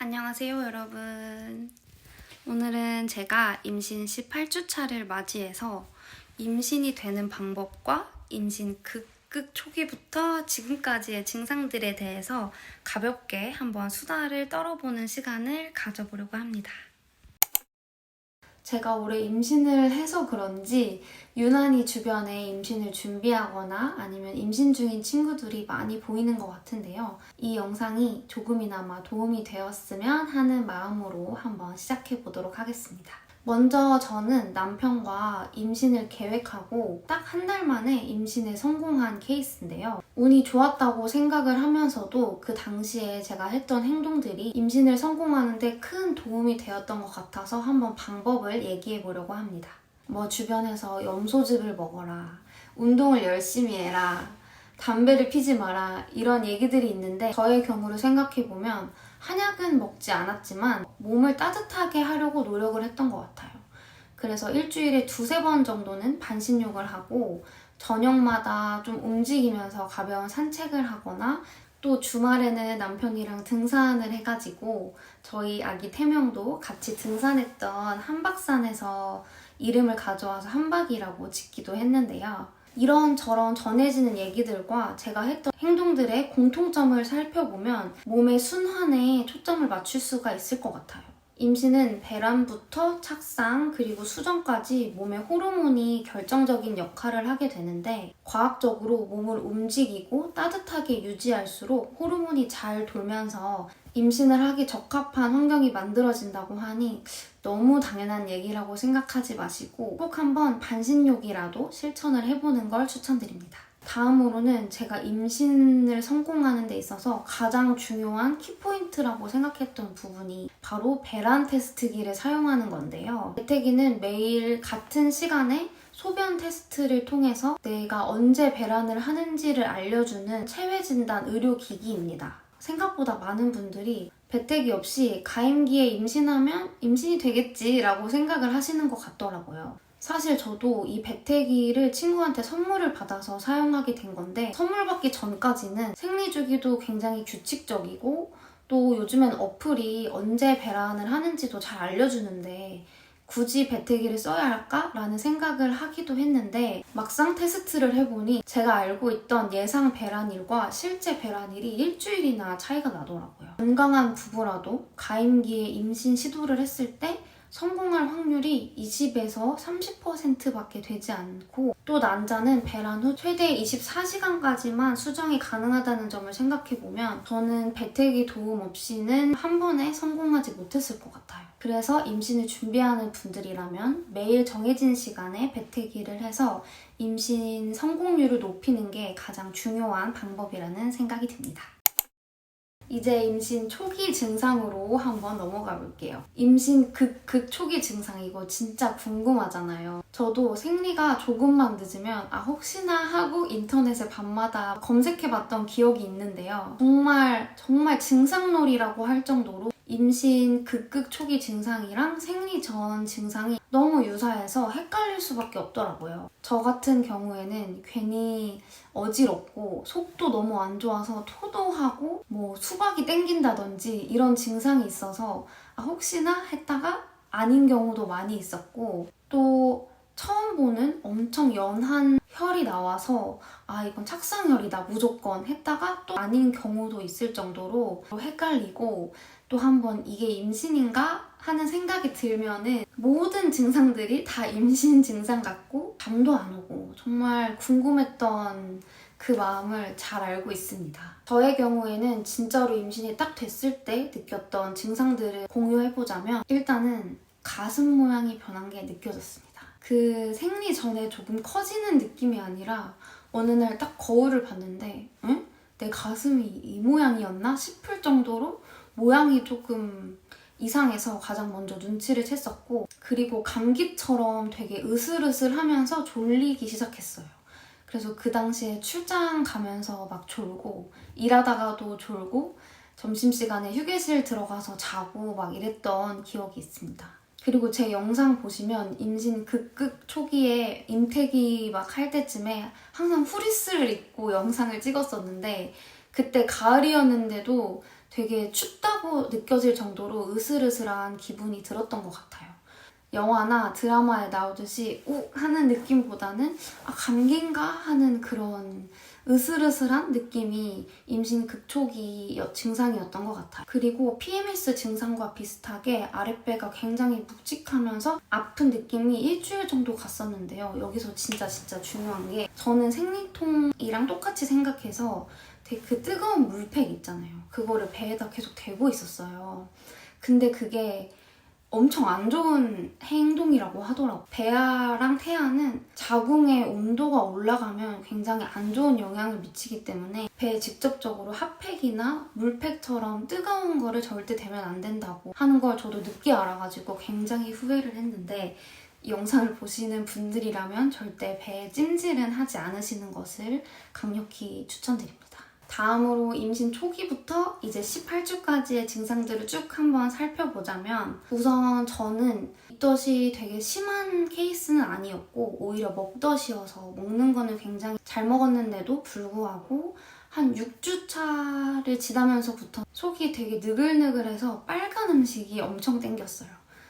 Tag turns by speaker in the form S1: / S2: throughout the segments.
S1: 안녕하세요, 여러분. 오늘은 제가 임신 18주차를 맞이해서 임신이 되는 방법과 임신 극 초기부터 지금까지의 증상들에 대해서 가볍게 한번 수다를 떨어보는 시간을 가져보려고 합니다. 제가 올해 임신을 해서 그런지 유난히 주변에 임신을 준비하거나 아니면 임신 중인 친구들이 많이 보이는 것 같은데요. 이 영상이 조금이나마 도움이 되었으면 하는 마음으로 한번 시작해 보도록 하겠습니다. 먼저 저는 남편과 임신을 계획하고 딱 한 달 만에 임신에 성공한 케이스인데요. 운이 좋았다고 생각을 하면서도 그 당시에 제가 했던 행동들이 임신을 성공하는데 큰 도움이 되었던 것 같아서 한번 방법을 얘기해 보려고 합니다. 주변에서 염소즙을 먹어라, 운동을 열심히 해라, 담배를 피지 마라 이런 얘기들이 있는데 저의 경우를 생각해보면 한약은 먹지 않았지만 몸을 따뜻하게 하려고 노력을 했던 것 같아요. 그래서 일주일에 2-3번 정도는 반신욕을 하고 저녁마다 좀 움직이면서 가벼운 산책을 하거나 또 주말에는 남편이랑 등산을 해가지고 저희 아기 태명도 같이 등산했던 한박산에서 이름을 가져와서 한박이라고 짓기도 했는데요. 이런저런 전해지는 얘기들과 제가 했던 행동들의 공통점을 살펴보면 몸의 순환에 초점을 맞출 수가 있을 것 같아요. 임신은 배란부터 착상 그리고 수정까지 몸의 호르몬이 결정적인 역할을 하게 되는데 과학적으로 몸을 움직이고 따뜻하게 유지할수록 호르몬이 잘 돌면서 임신을 하기 적합한 환경이 만들어진다고 하니 너무 당연한 얘기라고 생각하지 마시고 꼭 한번 반신욕이라도 실천을 해보는 걸 추천드립니다. 다음으로는 제가 임신을 성공하는 데 있어서 가장 중요한 키포인트라고 생각했던 부분이 바로 배란 테스트기를 사용하는 건데요. 배태기는 매일 같은 시간에 소변 테스트를 통해서 내가 언제 배란을 하는지를 알려주는 체외진단 의료기기입니다. 생각보다 많은 분들이 배태기 없이 가임기에 임신하면 임신이 되겠지라고 생각을 하시는 것 같더라고요. 사실 저도 이 배태기를 친구한테 선물을 받아서 사용하게 된 건데 선물 받기 전까지는 생리주기도 굉장히 규칙적이고 또 요즘엔 어플이 언제 배란을 하는지도 잘 알려주는데 굳이 배태기를 써야 할까? 라는 생각을 하기도 했는데 막상 테스트를 해보니 제가 알고 있던 예상 배란일과 실제 배란일이 일주일이나 차이가 나더라고요. 건강한 부부라도 가임기에 임신 시도를 했을 때 성공할 확률이 20에서 30%밖에 되지 않고 또 난자는 배란 후 최대 24시간까지만 수정이 가능하다는 점을 생각해보면 저는 배태기 도움 없이는 한 번에 성공하지 못했을 것 같아요. 그래서 임신을 준비하는 분들이라면 매일 정해진 시간에 배태기를 해서 임신 성공률을 높이는 게 가장 중요한 방법이라는 생각이 듭니다. 이제 임신 초기 증상으로 한번 넘어가 볼게요. 임신 극 초기 증상 이거 진짜 궁금하잖아요. 저도 생리가 조금만 늦으면 혹시나 하고 인터넷에 밤마다 검색해봤던 기억이 있는데요. 정말 증상놀이라고 할 정도로 임신 극 초기 증상이랑 생리 전 증상이 너무 유사해서 헷갈릴 수밖에 없더라고요. 저 같은 경우에는 괜히 어지럽고 속도 너무 안 좋아서 토도하고 수박이 땡긴다든지 이런 증상이 있어서 혹시나 했다가 아닌 경우도 많이 있었고 또 처음 보는 엄청 연한 혈이 나와서 이건 착상혈이다 무조건 했다가 또 아닌 경우도 있을 정도로 헷갈리고 또 한번 이게 임신인가 하는 생각이 들면은 모든 증상들이 다 임신 증상 같고 잠도 안 오고 정말 궁금했던 그 마음을 잘 알고 있습니다. 저의 경우에는 진짜로 임신이 딱 됐을 때 느꼈던 증상들을 공유해보자면 일단은 가슴 모양이 변한 게 느껴졌습니다. 그 생리 전에 조금 커지는 느낌이 아니라 어느 날 딱 거울을 봤는데 응? 내 가슴이 이 모양이었나 싶을 정도로 모양이 조금 이상해서 가장 먼저 눈치를 챘었고 그리고 감기처럼 되게 으슬으슬하면서 졸리기 시작했어요. 그래서 그 당시에 출장 가면서 막 졸고 일하다가도 졸고 점심시간에 휴게실 들어가서 자고 막 이랬던 기억이 있습니다. 그리고 제 영상 보시면 임신 극 초기에 임태기 막 할 때쯤에 항상 후리스를 입고 영상을 찍었었는데 그때 가을이었는데도 되게 춥다고 느껴질 정도로 으슬으슬한 기분이 들었던 것 같아요. 영화나 드라마에 나오듯이 욱 하는 느낌보다는 감기인가 하는 그런 으슬으슬한 느낌이 임신 극초기 증상이었던 것 같아요. 그리고 PMS 증상과 비슷하게 아랫배가 굉장히 묵직하면서 아픈 느낌이 일주일 정도 갔었는데요. 여기서 진짜 중요한 게 저는 생리통이랑 똑같이 생각해서 되게 그 뜨거운 물팩 있잖아요. 그거를 배에다 계속 대고 있었어요. 근데 그게 엄청 안 좋은 행동이라고 하더라고요. 배아랑 태아는 자궁의 온도가 올라가면 굉장히 안 좋은 영향을 미치기 때문에 배에 직접적으로 핫팩이나 물팩처럼 뜨거운 거를 절대 대면 안 된다고 하는 걸 저도 늦게 알아가지고 굉장히 후회를 했는데 이 영상을 보시는 분들이라면 절대 배에 찜질은 하지 않으시는 것을 강력히 추천드립니다. 다음으로 임신 초기부터 이제 18주까지의 증상들을 쭉 한번 살펴보자면 우선 저는 입덧이 되게 심한 케이스는 아니었고 오히려 먹덧이어서 먹는 거는 굉장히 잘 먹었는데도 불구하고 한 6주차를 지나면서부터 속이 되게 느글느글해서 빨간 음식이 엄청 땡겼어요.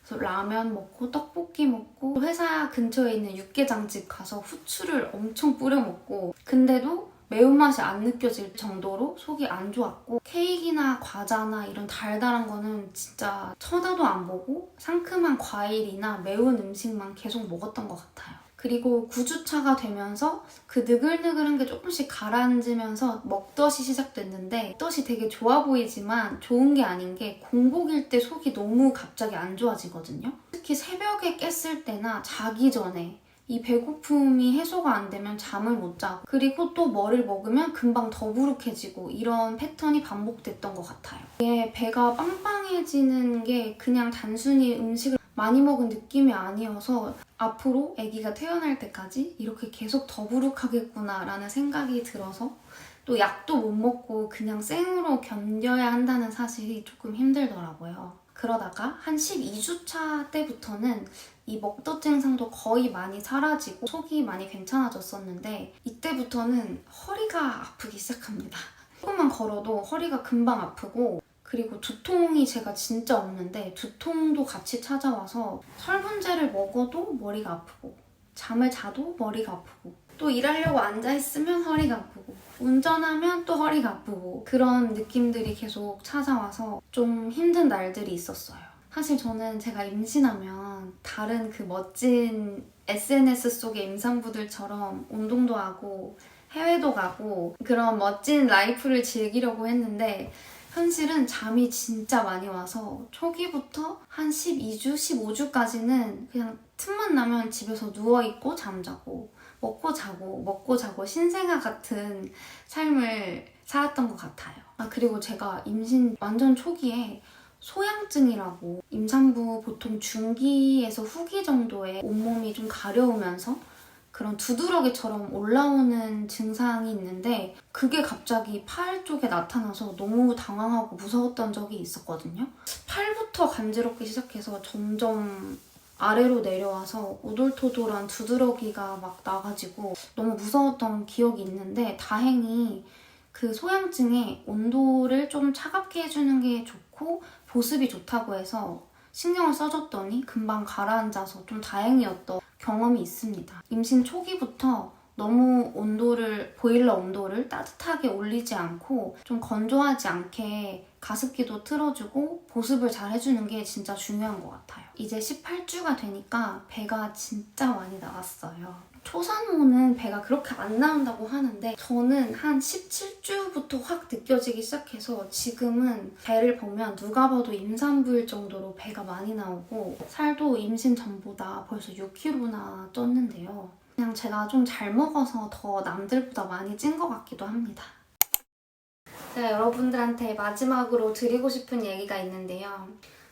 S1: 그래서 라면 먹고 떡볶이 먹고 회사 근처에 있는 육개장집 가서 후추를 엄청 뿌려 먹고 근데도 매운맛이 안 느껴질 정도로 속이 안 좋았고 케이크나 과자나 이런 달달한 거는 진짜 쳐다도 안 보고 상큼한 과일이나 매운 음식만 계속 먹었던 것 같아요. 그리고 9주차가 되면서 그 느글느글한 게 조금씩 가라앉으면서 먹덧이 시작됐는데 먹덧이 되게 좋아 보이지만 좋은 게 아닌 게 공복일 때 속이 너무 갑자기 안 좋아지거든요. 특히 새벽에 깼을 때나 자기 전에 이 배고픔이 해소가 안 되면 잠을 못 자고 그리고 또 뭐를 먹으면 금방 더부룩해지고 이런 패턴이 반복됐던 것 같아요. 이게 배가 빵빵해지는 게 그냥 단순히 음식을 많이 먹은 느낌이 아니어서 앞으로 아기가 태어날 때까지 이렇게 계속 더부룩하겠구나 라는 생각이 들어서 또 약도 못 먹고 그냥 생으로 견뎌야 한다는 사실이 조금 힘들더라고요. 그러다가 한 12주차 때부터는 이 먹덧 증상도 거의 많이 사라지고 속이 많이 괜찮아졌었는데 이때부터는 허리가 아프기 시작합니다. 조금만 걸어도 허리가 금방 아프고 그리고 두통이 제가 진짜 없는데 두통도 같이 찾아와서 설문제를 먹어도 머리가 아프고 잠을 자도 머리가 아프고 또 일하려고 앉아있으면 허리가 아프고 운전하면 또 허리가 아프고 그런 느낌들이 계속 찾아와서 좀 힘든 날들이 있었어요. 사실 저는 제가 임신하면 다른 그 멋진 SNS 속의 임산부들처럼 운동도 하고 해외도 가고 그런 멋진 라이프를 즐기려고 했는데 현실은 잠이 진짜 많이 와서 초기부터 한 12주, 15주까지는 그냥 틈만 나면 집에서 누워있고 잠자고 먹고 자고 신생아 같은 삶을 살았던 것 같아요. 그리고 제가 임신 완전 초기에 소양증이라고 임산부 보통 중기에서 후기 정도에 온몸이 좀 가려우면서 그런 두드러기처럼 올라오는 증상이 있는데 그게 갑자기 팔 쪽에 나타나서 너무 당황하고 무서웠던 적이 있었거든요. 팔부터 간지럽기 시작해서 점점 아래로 내려와서 오돌토돌한 두드러기가 막 나가지고 너무 무서웠던 기억이 있는데 다행히 그 소양증에 온도를 좀 차갑게 해주는 게 좋고 보습이 좋다고 해서 신경을 써줬더니 금방 가라앉아서 좀 다행이었던 경험이 있습니다. 임신 초기부터 너무 보일러 온도를 따뜻하게 올리지 않고 좀 건조하지 않게 가습기도 틀어주고 보습을 잘 해주는 게 진짜 중요한 것 같아요. 이제 18주가 되니까 배가 진짜 많이 나왔어요. 초산모는 배가 그렇게 안 나온다고 하는데 저는 한 17주부터 확 느껴지기 시작해서 지금은 배를 보면 누가 봐도 임산부일 정도로 배가 많이 나오고 살도 임신 전보다 벌써 6kg나 쪘는데요. 그냥 제가 좀 잘 먹어서 더 남들보다 많이 찐 것 같기도 합니다. 제가 여러분들한테 마지막으로 드리고 싶은 얘기가 있는데요.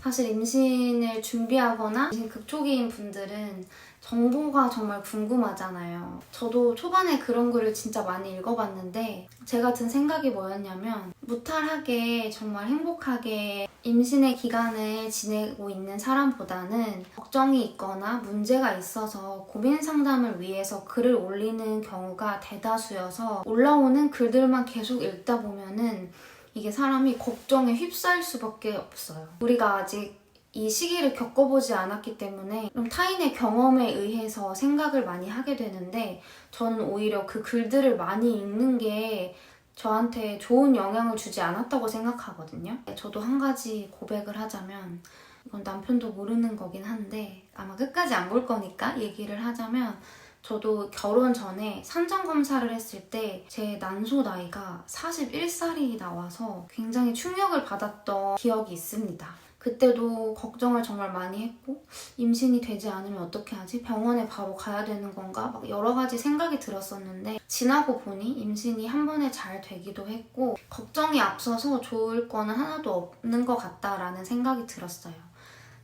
S1: 사실 임신을 준비하거나 임신 극초기인 분들은 정보가 정말 궁금하잖아요. 저도 초반에 그런 글을 진짜 많이 읽어봤는데 제가 든 생각이 뭐였냐면 무탈하게 정말 행복하게 임신의 기간을 지내고 있는 사람보다는 걱정이 있거나 문제가 있어서 고민 상담을 위해서 글을 올리는 경우가 대다수여서 올라오는 글들만 계속 읽다 보면은 이게 사람이 걱정에 휩싸일 수밖에 없어요. 우리가 아직 이 시기를 겪어보지 않았기 때문에 좀 타인의 경험에 의해서 생각을 많이 하게 되는데 저는 오히려 그 글들을 많이 읽는 게 저한테 좋은 영향을 주지 않았다고 생각하거든요. 저도 한 가지 고백을 하자면 이건 남편도 모르는 거긴 한데 아마 끝까지 안 볼 거니까 얘기를 하자면 저도 결혼 전에 산전검사를 했을 때 제 난소 나이가 41살이 나와서 굉장히 충격을 받았던 기억이 있습니다. 그때도 걱정을 정말 많이 했고 임신이 되지 않으면 어떻게 하지? 병원에 바로 가야 되는 건가? 막 여러 가지 생각이 들었었는데 지나고 보니 임신이 한 번에 잘 되기도 했고 걱정이 앞서서 좋을 거는 하나도 없는 것 같다라는 생각이 들었어요.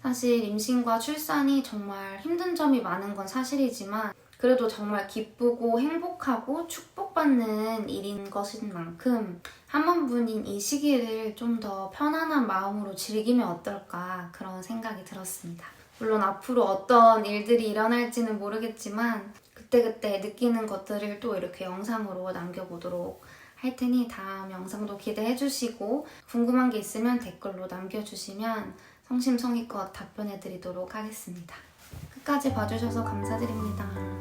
S1: 사실 임신과 출산이 정말 힘든 점이 많은 건 사실이지만 그래도 정말 기쁘고 행복하고 축복받는 일인 것인 만큼 한 번뿐인 이 시기를 좀 더 편안한 마음으로 즐기면 어떨까 그런 생각이 들었습니다. 물론 앞으로 어떤 일들이 일어날지는 모르겠지만 그때그때 느끼는 것들을 또 이렇게 영상으로 남겨보도록 할 테니 다음 영상도 기대해 주시고 궁금한 게 있으면 댓글로 남겨주시면 성심성의껏 답변해 드리도록 하겠습니다. 끝까지 봐주셔서 감사드립니다.